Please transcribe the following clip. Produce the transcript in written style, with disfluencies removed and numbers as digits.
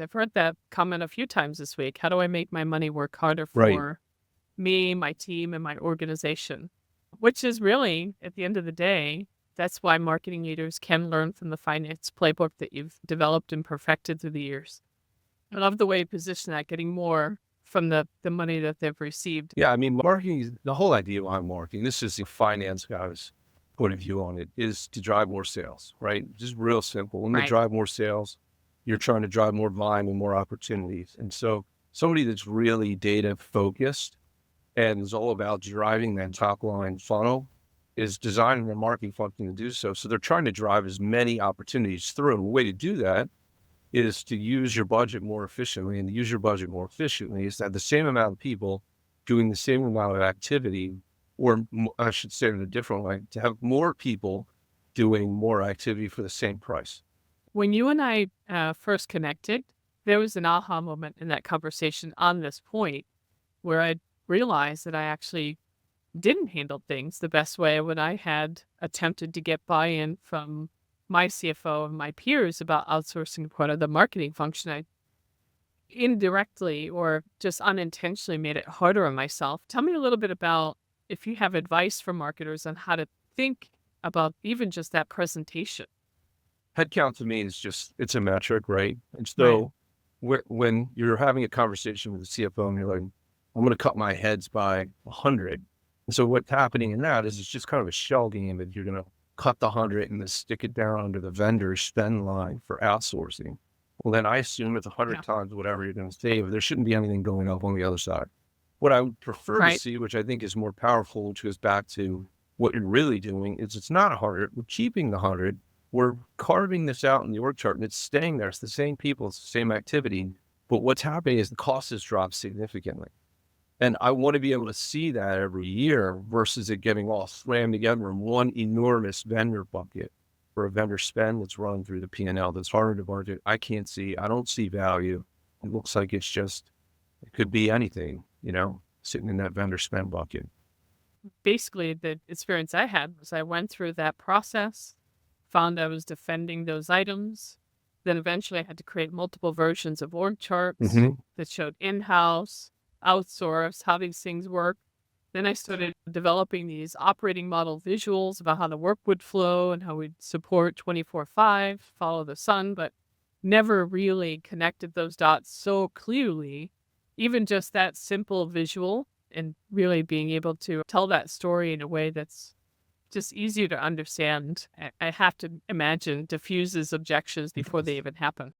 I've heard that comment a few times this week. How do I make my money work harder Right. for me, my team, and my organization? Which is really, at the end of the day, that's why marketing leaders can learn from the finance playbook that you've developed and perfected through the years. I love the way you position that, getting more from the money that they've received. Yeah, I mean, marketing is the whole idea behind marketing. This is the finance guy's point of view on it, is to drive more sales, right? Just real simple. When they Right. drive more sales, you're trying to drive more volume and more opportunities. And so somebody that's really data focused and is all about driving that top line funnel is designing their marketing function to do so. So they're trying to drive as many opportunities through. And the way to do that is to use your budget more efficiently. And to use your budget more efficiently is to have the same amount of people doing the same amount of activity, or I should say it in a different way, to have more people doing more activity for the same price. When you and I first connected, there was an aha moment in that conversation on this point where I realized that I actually didn't handle things the best way when I had attempted to get buy-in from my CFO and my peers about outsourcing part of the marketing function. I indirectly or just unintentionally made it harder on myself. Tell me a little bit about if you have advice for marketers on how to think about even just that presentation. Headcount to me is just, it's a metric, right? And Right. so when you're having a conversation with the CFO and you're like, I'm going to cut my heads by 100. And so what's happening in that is it's just kind of a shell game that you're going to cut the 100 and then stick it down under the vendor's spend line for outsourcing. Well, then I assume it's 100 Yeah. times whatever you're going to save. There shouldn't be anything going up on the other side. What I would prefer to Right. see, which I think is more powerful, which goes back to what you're really doing, is it's not 100. We're keeping the 100. We're carving this out in the org chart and it's staying there. It's the same people, it's the same activity. But what's happening is the cost has dropped significantly. And I want to be able to see that every year versus it getting all slammed together in one enormous vendor bucket for a vendor spend that's running through the P&L that's harder to budget. I can't see, I don't see value. It looks like it's just, it could be anything, sitting in that vendor spend bucket. Basically, the experience I had was I went through that process, found I was defending those items. Then eventually I had to create multiple versions of org charts Mm-hmm. that showed in-house, outsource, how these things work. Then I started developing these operating model visuals about how the work would flow and how we'd support 24/5, follow the sun, but never really connected those dots so clearly. Even just that simple visual and really being able to tell that story in a way that's just easier to understand, I have to imagine diffuses objections before they even happen.